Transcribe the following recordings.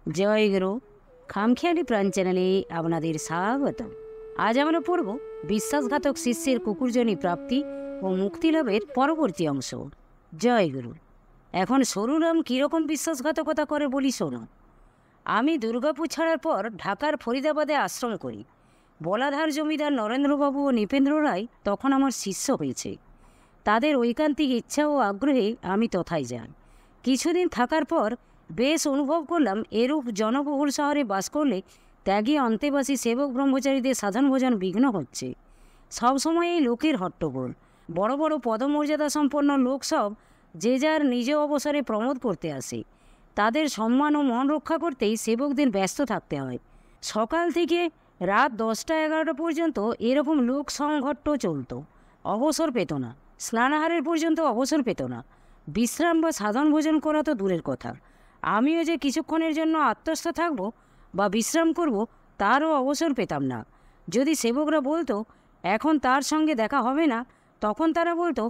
জয় গুরু। খামখেয়ালি প্রাণ চ্যানেলে আপনাদের স্বাগত। আজ আমরা পড়ব বিশ্বাসঘাতক শিষ্যের কুকুরজনী প্রাপ্তি ও মুক্তিলাভের পরবর্তী অংশ। জয় গুরু। এখন সরুরাম কীরকম বিশ্বাসঘাতকতা করে বলি শোনো। আমি দুর্গাপুর ছাড়ার পর ঢাকার ফরিদাবাদে আশ্রম করি। বলাধার জমিদার নরেন্দ্রবাবু ও নৃপেন্দ্র রায় তখন আমার শিষ্য হয়েছে। তাদের ঐকান্তিক ইচ্ছা ও আগ্রহে আমি তথায় যাই। কিছুদিন থাকার পর বেশ অনুভব করলাম এরূপ জনবহুল শহরে বাস করলে ত্যাগী অন্তেবাসী সেবক ব্রহ্মচারীদের সাধন ভোজন বিঘ্ন হচ্ছে। সবসময় এই লোকের হট্টগোল। বড় বড় পদমর্যাদা সম্পন্ন লোক সব যে যার নিজ অবসরে প্রমোদ করতে আসে। তাদের সম্মান ও মন রক্ষা করতেই সেবকদের ব্যস্ত থাকতে হয়। সকাল থেকে রাত 10টা-11টা পর্যন্ত এরকম লোক সংঘট্ট চলত। অবসর পেত না। স্নানাহারের পর্যন্ত অবসর পেত না। বিশ্রাম বা সাধন ভোজন করা তো দূরের কথা, আমিও যে কিছুক্ষণের জন্য আত্মস্থ থাকব বা বিশ্রাম করব তারও অবসর পেতাম না। যদি সেবকরা বলতো এখন তার সঙ্গে দেখা হবে না, তখন তারা বলতো,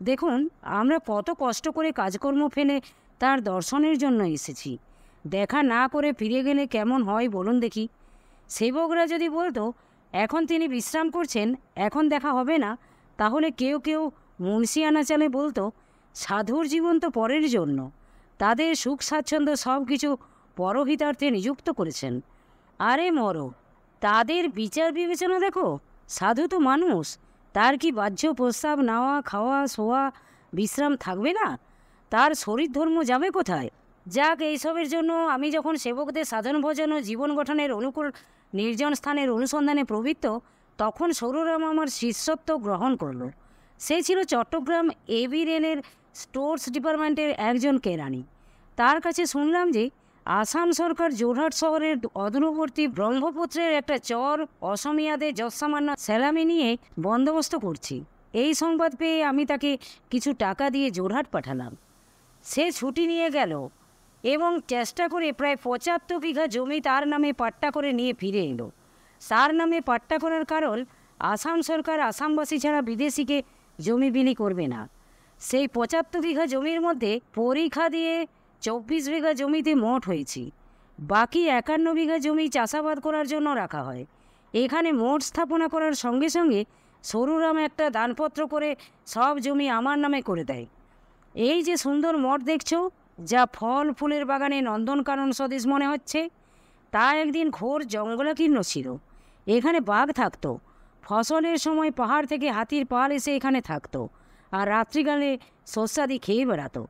দেখুন আমরা কত কষ্ট করে কাজকর্ম ফেলে তার দর্শনের জন্য এসেছি, দেখা না করে ফিরে গেলে কেমন হয় বলুন দেখি। সেবকরা যদি বলতো এখন তিনি বিশ্রাম করছেন, এখন দেখা হবে না, তাহলে কেউ কেউ মুন্সিয়ানা চালে বলতো সাধুর জীবন তো পরের জন্য, তাদের সুখ স্বাচ্ছন্দ্য সব কিছু পরহিতার্থে নিযুক্ত করেছেন। আরে মরো, তাদের বিচার বিবেচনা দেখো। সাধু তো মানুষ, তার কি বাহ্য প্রস্তাব নেওয়া, খাওয়া, শোয়া, বিশ্রাম থাকবে না? তার শরীর ধর্ম যাবে কোথায়? যাক, এইসবের জন্য আমি যখন সেবকদের সাধন ভোজন ও জীবন গঠনের অনুকূল নির্জন স্থানের অনুসন্ধানে প্রবৃত্ত, তখন সরুরাম আমার শিষ্যত্ব গ্রহণ করল। সে ছিল চট্টগ্রাম এবি রেলের স্টোর্স ডিপার্টমেন্টের একজন কেরানি। তার কাছে শুনলাম যে আসাম সরকার জোরহাট শহরের অদূরবর্তী ব্রহ্মপুত্রের একটা চর অসমিয়াদের যৎসামান্য স্যালামি নিয়ে বন্দোবস্ত করছি। এই সংবাদ পেয়ে আমি তাকে কিছু টাকা দিয়ে জোরহাট পাঠালাম। সে ছুটি নিয়ে গেল এবং চেষ্টা করে প্রায় 75 বিঘা জমি তার নামে পাট্টা করে নিয়ে ফিরে এলো। তার নামে পাট্টা করার কারণ আসাম সরকার আসামবাসী ছাড়া বিদেশিকে জমি বিলি করবে না। সেই 75 বিঘা জমির মধ্যে পরীক্ষা দিয়ে 24 বিঘা জমিতে মোট হয়েছি। বাকি 51 বিঘা জমি চাষাবাদ করার জন্য রাখা হয়। এখানে মোট স্থাপনা করার সঙ্গে সঙ্গে সরুরাম একটা দানপত্র করে সব জমি আমার নামে করে দেয়। এই যে সুন্দর মঠ দেখছো, যা ফল ফুলের বাগানে নন্দনকানন সদৃশ মনে হচ্ছে, তা একদিন ঘোর জঙ্গলাকীর্ণ ছিল। এখানে বাঘ থাকতো। ফসলের সময় পাহাড় থেকে হাতির পাল এসে এখানে থাকতো আর রাত্রিকালে শস্যাদি খেয়ে বেড়াতো।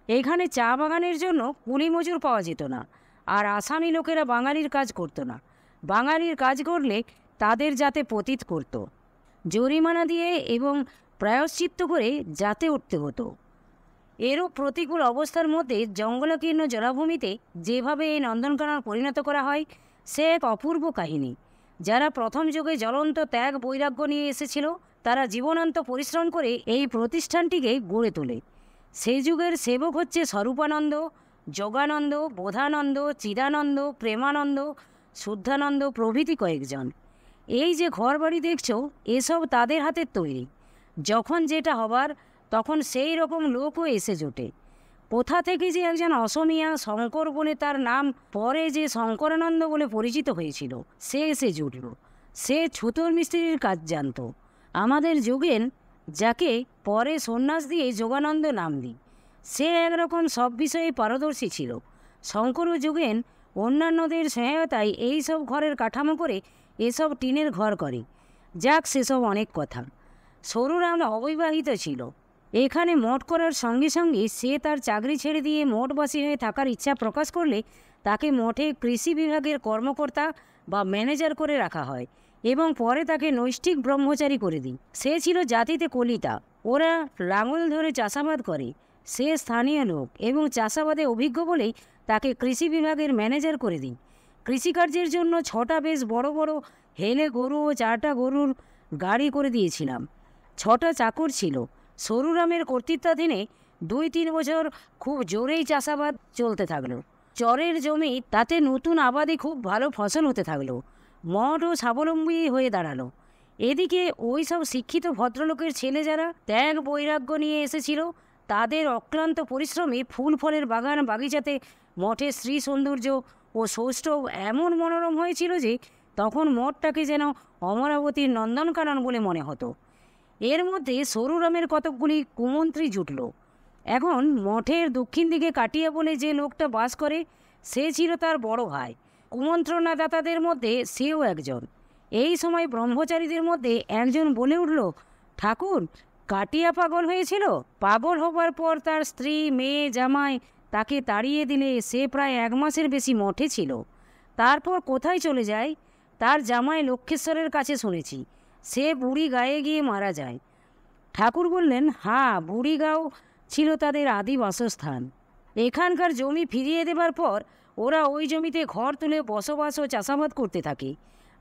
এখানে চা বাগানের জন্য কুলি মজুর পাওয়া যেত না, আর আসামি লোকেরা বাঙালির কাজ করতো না। বাঙালির কাজ করলে তাদের যাতে পতিত করত, জরিমানা দিয়ে এবং প্রায়শ্চিত্ত করে যাতে উঠতে হতো। এরও প্রতিকূল অবস্থার মধ্যে জঙ্গলাকীর্ণ জলাভূমিতে যেভাবে এই নন্দনকানন পরিণত করা হয়, সে এক অপূর্ব কাহিনী। যারা প্রথম যুগে জ্বলন্ত ত্যাগ বৈরাগ্য নিয়ে এসেছিল, তারা জীবনান্ত পরিশ্রম করে এই প্রতিষ্ঠানটিকে গড়ে তোলে। সেই যুগের সেবক হচ্ছে স্বরূপানন্দ, যোগানন্দ, বোধানন্দ, চিদানন্দ, প্রেমানন্দ, শুদ্ধানন্দ প্রভৃতি কয়েকজন। এই যে ঘরবাড়ি দেখছো, এসব তাদের হাতের তৈরি। যখন যেটা হবার তখন সেই রকম লোকও এসে জোটে। কোথা থেকে যে একজন অসমিয়া শঙ্কর বলে তার নাম পরে যে শঙ্করানন্দ বলে পরিচিত হয়েছিল, সে এসে জুটল। সে ছুতোর মিস্ত্রির কাজ জানত। আমাদের যোগেন, যাকে পরে সন্ন্যাস দিয়ে যোগানন্দ নাম দিই, সে একরকম সব বিষয়ে পারদর্শী ছিল। শঙ্কর ও যোগেন অন্যান্যদের সহায়তায় এই সব ঘরের কাঠামো করে এসব টিনের ঘর করে। যাক, সেসব অনেক কথা। সরুরাম অবিবাহিত ছিল। এখানে মঠ করার সঙ্গে সঙ্গে সে তার চাকরি ছেড়ে দিয়ে মঠবাসী হয়ে থাকার ইচ্ছা প্রকাশ করলে তাকে মঠে কৃষি বিভাগের কর্মকর্তা বা ম্যানেজার করে রাখা হয় এবং পরে তাকে নৈষ্ঠিক ব্রহ্মচারী করে দিই। সে ছিল জাতিতে কলিতা। ওরা লাঙল ধরে চাষাবাদ করে। সে স্থানীয় লোক এবং চাষাবাদে অভিজ্ঞ বলেই তাকে কৃষি বিভাগের ম্যানেজার করে দিই। কৃষিকার্যের জন্য 6টা বেশ বড় বড় হেলে গরু ও 4টা গরুর গাড়ি করে দিয়েছিলাম। 6টা চাকর ছিল। সরুরামের কর্তৃত্বাধীনে 2-3 বছর খুব জোরেই চাষাবাদ চলতে থাকলো। চরের জমি, তাতে নতুন আবাদে খুব ভালো ফসল হতে থাকলো। মঠও স্বাবলম্বী হয়ে দাঁড়ালো। এদিকে ওই সব শিক্ষিত ভদ্রলোকের ছেলে যারা ত্যাগ বৈরাগ্য নিয়ে এসেছিল, তাদের অক্লান্ত পরিশ্রমে ফুল ফলের বাগান বাগিচাতে মঠের শ্রী সৌন্দর্য ও সৌষ্ঠব এমন মনোরম হয়েছিল যে তখন মঠটাকে যেন অমরাবতীর নন্দনকানন বলে মনে হতো। এর মধ্যে সরুরামের কতকগুলি কুমন্ত্রী জুটল। এখন মঠের দক্ষিণ দিকে কাটিয়া বলে যে লোকটা বাস করে, সে ছিল তার বড় ভাই। কুমন্ত্রণাদাতাদের মধ্যে সেও একজন। এই সময় ব্রহ্মচারীদের মধ্যে একজন বলে উঠল, ঠাকুর, কাটিয়া পাগল হয়েছিল। পাগল হবার পর তার স্ত্রী, মেয়ে, জামাই তাকে তাড়িয়ে দিলে সে প্রায় 1 মাসের বেশি মঠে ছিল। তারপর কোথায় চলে যায়? তার জামাই লক্ষ্মীশ্বরের কাছে শুনেছি। সে বুড়ি গায়ে গিয়ে মারা যায়। ঠাকুর বললেন, হ্যাঁ, বুড়িগাঁও ছিল তাদের আদি বাসস্থান। এখানকার জমি ফিরিয়ে দেবার পর ওরা ওই জমিতে ঘর তুলে বসবাস ও চাষাবাদ করতে থাকে।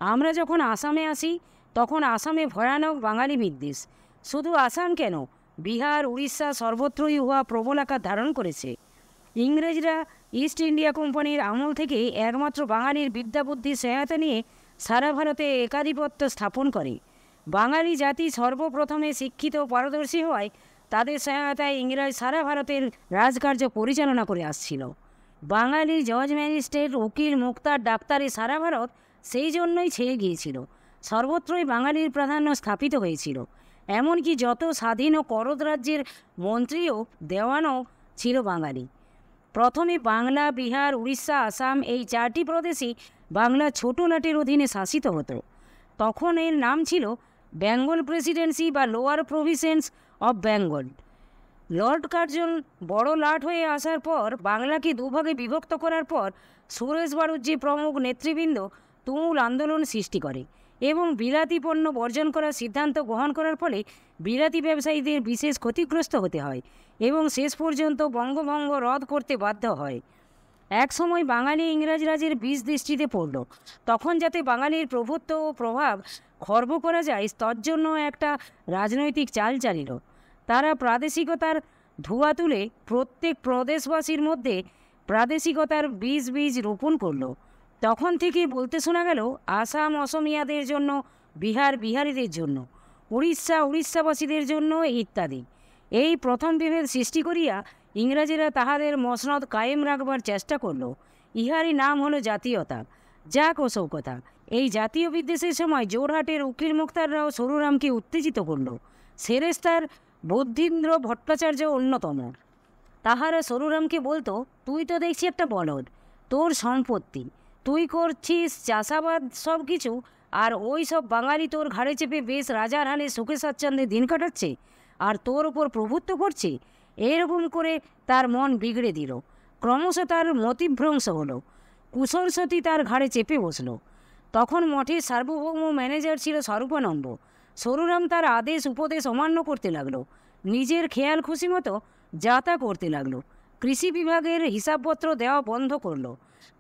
আমরা যখন আসামে আসি তখন আসামে ভয়ানক বাঙালি বিদ্বেষ। শুধু আসাম কেন, বিহার, উড়িষ্যা সর্বত্রই উহা প্রবল আকার ধারণ করেছে। ইংরেজরা ইস্ট ইন্ডিয়া কোম্পানির আমল থেকে একমাত্র বাঙালির বিদ্যাবুদ্ধির সহায়তা নিয়ে সারা ভারতে একাধিপত্য স্থাপন করে। বাঙালি জাতি সর্বপ্রথমে শিক্ষিত ও পারদর্শী হওয়ায় তাদের সহায়তায় ইংরেজ সারা ভারতের রাজকার্য পরিচালনা করে আসছিল। বাঙালি জজ, ম্যাজিস্ট্রেট, উকিল, মুক্তার, ডাক্তারে সারা ভারত সেই জন্যই ছেয়ে গিয়েছিল। সর্বত্রই বাঙালির প্রাধান্য স্থাপিত হয়েছিল। এমনকি যত স্বাধীন ও করদ রাজ্যের মন্ত্রী ও দেওয়ানও ছিল বাঙালি। প্রথমে বাংলা, বিহার, উড়িষ্যা, আসাম এই 4টি প্রদেশই বাংলা ছোট লাটের অধীনে শাসিত হতো। তখন এর নাম ছিল বেঙ্গল প্রেসিডেন্সি বা lower Province of Bengal. Lord Curzon বড় লাট হয়ে আসার পর বাংলাকে দুভাগে বিভক্ত করার পর সুরেশ বাড়ুজ্জে প্রমুখ নেতৃবৃন্দ তুমুল আন্দোলন সৃষ্টি করে এবং বিলাতি পণ্য বর্জন করার সিদ্ধান্ত গ্রহণ করার ফলে বিলাতি ব্যবসায়ীদের বিশেষ ক্ষতিগ্রস্ত হতে হয় এবং শেষ পর্যন্ত বঙ্গভঙ্গ রদ করতে বাধ্য হয়। এক সময় বাঙালি ইংরাজ রাজের বিষ দৃষ্টিতে পড়ল। তখন যাতে বাঙালির প্রভুত্ব ও প্রভাব খর্ব করা যায় তজ্জন্য একটা রাজনৈতিক চাল চালিল। তারা প্রাদেশিকতার ধোঁয়া তুলে প্রত্যেক প্রদেশবাসীর মধ্যে প্রাদেশিকতার বীজ রোপণ করল। তখন থেকে বলতে শোনা গেল, আসাম অসমিয়াদের জন্য, বিহার বিহারিদের জন্য, উড়িষ্যা উড়িষ্যাবাসীদের জন্য ইত্যাদি। এই প্রথম বিভেদ সৃষ্টি করিয়া ইংরেজেরা তাহাদের মসনদ কায়েম রাখবার চেষ্টা করল। ইহারই নাম হলো জাতীয়তা, জাক ও শৌকতা। এই জাতীয় বিদ্বেষের সময় জোরহাটের উকিল মুক্তাররাও সরুরামকে উত্তেজিত করল। সেরেস্তার বুদ্ধীন্দ্র ভট্টাচার্য অন্যতম। তাহারা সরুরামকে বলতো, তুই তো দেখছি একটা বলদ, তোর সম্পত্তি, তুই করছিস চাষাবাদ সব কিছু, আর ওই সব বাঙালি তোর ঘাড়ে চেপে বেশ রাজার হালে সুখে স্বাচ্ছন্দ্যে দিন কাটাচ্ছে আর তোর ওপর প্রভুত্ব করছে। এরকম করে তার মন বিগড়ে দিল। ক্রমশ তার মতিভ্রংশ হলো। কুশল সতী তার ঘাড়ে চেপে বসল। তখন মঠের সার্বভৌম ম্যানেজার ছিল স্বরূপানন্দ। সরুরাম তার আদেশ উপদেশ অমান্য করতে লাগলো। নিজের খেয়াল খুশি মতো যা তা করতে লাগলো। কৃষি বিভাগের হিসাবপত্র দেওয়া বন্ধ করলো।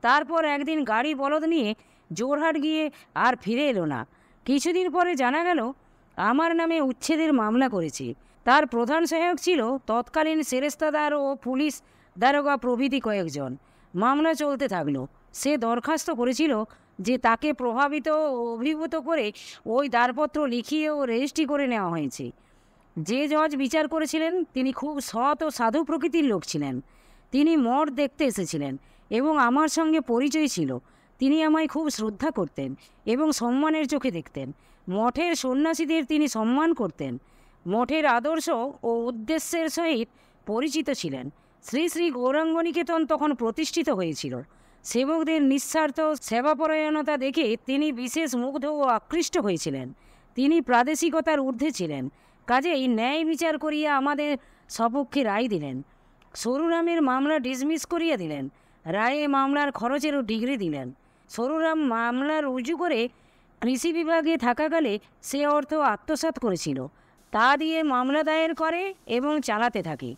তারপর একদিন গাড়ি বলদ নিয়ে জোরহাট গিয়ে আর ফিরে এলো না। কিছুদিন পরে জানা গেল আমার নামে উচ্ছেদের মামলা করেছে। তার প্রধান সহায়ক ছিল তৎকালীন সেরেস্তাদার ও পুলিশ দারোগা প্রভৃতি কয়েকজন। মামলা চলতে থাকলো। সে দরখাস্ত করেছিল যে তাকে প্রভাবিত ও অভিভূত করে ওই দারপত্র লিখিয়ে ও রেজিস্ট্রি করে নেওয়া হয়েছে। যে জজ বিচার করেছিলেন তিনি খুব সৎ ও সাধু প্রকৃতির লোক ছিলেন। তিনি মঠ দেখতে এসেছিলেন এবং আমার সঙ্গে পরিচয় ছিল। তিনি আমায় খুব শ্রদ্ধা করতেন এবং সম্মানের চোখে দেখতেন। মঠের সন্ন্যাসীদের তিনি সম্মান করতেন। মঠের আদর্শ ও উদ্দেশ্যের সহিত পরিচিত ছিলেন। শ্রী শ্রী গৌরাঙ্গনিকেতন তখন প্রতিষ্ঠিত হয়েছিল। সেবকদের নিঃস্বার্থ সেবাপরায়ণতা দেখে তিনি বিশেষ মুগ্ধ ও আকৃষ্ট হয়েছিলেন। তিনি প্রাদেশিকতার ঊর্ধ্বে ছিলেন, কাজেই ন্যায় বিচার করিয়া আমাদের সপক্ষে রায় দিলেন। সরুরামের মামলা ডিসমিস করিয়া দিলেন। রায়ে মামলার খরচেরও ডিগ্রি দিলেন। সরুরাম মামলা রুজু করে কৃষি বিভাগে থাকাকালে সে অর্থ আত্মসাৎ করেছিল। তা দিয়ে মামলা দায়ের করে এবং চালাতে থাকে।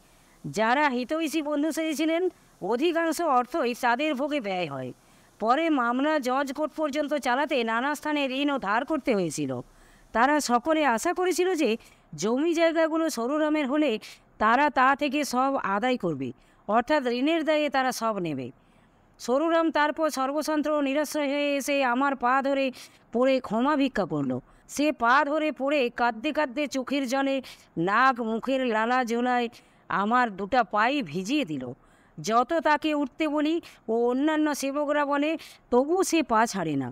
যারা হিতৈষী বন্ধু সেজেছিলেন অধিকাংশ অর্থই তাদের ভোগে ব্যয় হয়। পরে মামলা জজ কোর্ট পর্যন্ত চালাতে নানা স্থানে ঋণ ও ধার করতে হয়েছিল। তারা সকলে আশা করেছিল যে জমি জায়গাগুলো সরুরামের হলে তারা তা থেকে সব আদায় করবে, অর্থাৎ ঋণের দায়ে তারা সব নেবে। সরুরাম তারপর সর্বসন্ত্র নিরাশ্রয় হয়ে এসে আমার পা ধরে পড়ে ক্ষমা ভিক্ষা করল। সে পা ধরে পড়ে কাঁদতে কাঁদতে চোখের জলে নাক মুখের লালা জোলায় আমার 2টা পাই ভিজিয়ে দিল। যত তাকে উঠতে বলি ও অন্যান্য সেবকরা বলে, তবু সে পা ছাড়ে না।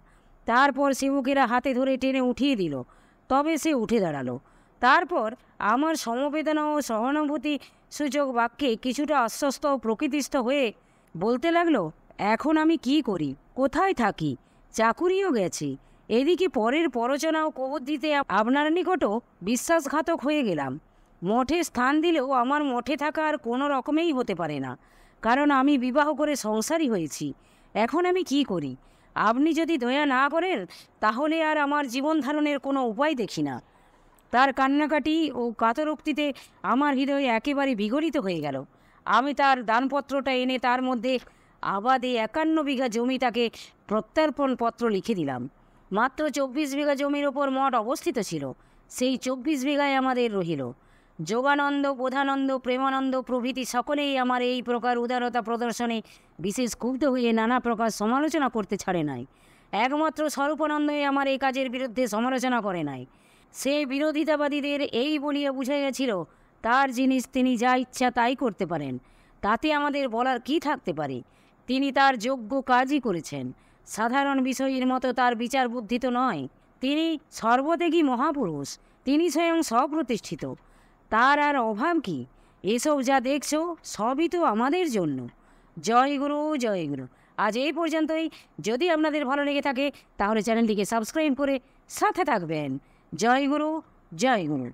তারপর সেবকেরা হাতে ধরে টেনে উঠিয়ে দিল, তবে সে উঠে দাঁড়ালো। তারপর আমার সমবেদনা ও সহানুভূতি সূচক বাক্যে কিছুটা আশ্বস্ত ও প্রকৃতিস্থ হয়ে বলতে লাগলো, এখন আমি কি করি, কোথায় থাকি, চাকুরিও গেছে, এদিকে পরের প্ররোচনা ও কবর দিতে আপনার নিকটও বিশ্বাসঘাতক হয়ে গেলাম। মঠে স্থান দিলেও আমার মঠে থাকা আর কোনো রকমেই হতে পারে না, কারণ আমি বিবাহ করে সংসারী হয়েছি। এখন আমি কি করি? আপনি যদি দয়া না করেন তাহলে আর আমার জীবন ধারণের কোনো উপায় দেখি না। তার কান্নাকাটি ও কাতরোক্তিতে আমার হৃদয় একেবারে বিগলিত হয়ে গেল। আমি তার দানপত্রটা এনে তার মধ্যে আবাদে 51 বিঘা জমি তাকে প্রত্যর্পণ পত্র লিখে দিলাম। মাত্র 24 বিঘা জমির ওপর মঠ অবস্থিত ছিল, সেই 24 বিঘায় আমাদের রহিল। যোগানন্দ, বোধানন্দ, প্রেমানন্দ প্রভৃতি সকলেই আমার এই প্রকার উদারতা প্রদর্শনে বিশেষ ক্ষুব্ধ হয়ে নানা প্রকার সমালোচনা করতে ছাড়ে নাই। একমাত্র স্বরূপানন্দই আমার এই কাজের বিরুদ্ধে সমালোচনা করে নাই। সে বিরোধিতাবাদীদের এই বলিয়া বুঝাইয়াছিল, তার জিনিস তিনি যা ইচ্ছা তাই করতে পারেন, তাতে আমাদের বলার কি থাকতে পারে। তিনি তার যোগ্য কাজই করেছেন, সাধারণ বিষয়ের মতো তার বিচার বুদ্ধি তো নয়। তিনি সর্বত্যাগী মহাপুরুষ, তিনি স্বয়ং স্বপ্রতিষ্ঠিত, তার আর অভাব কি? এসব যা দেখছ সবই তো আমাদের জন্য। জয় গুরু, জয় গুরু। আজ এই পর্যন্তই। যদি আপনাদের ভালো লেগে থাকে তাহলে চ্যানেলটিকে সাবস্ক্রাইব করে সাথে থাকবেন। জয় গুরু, জয় গুরু।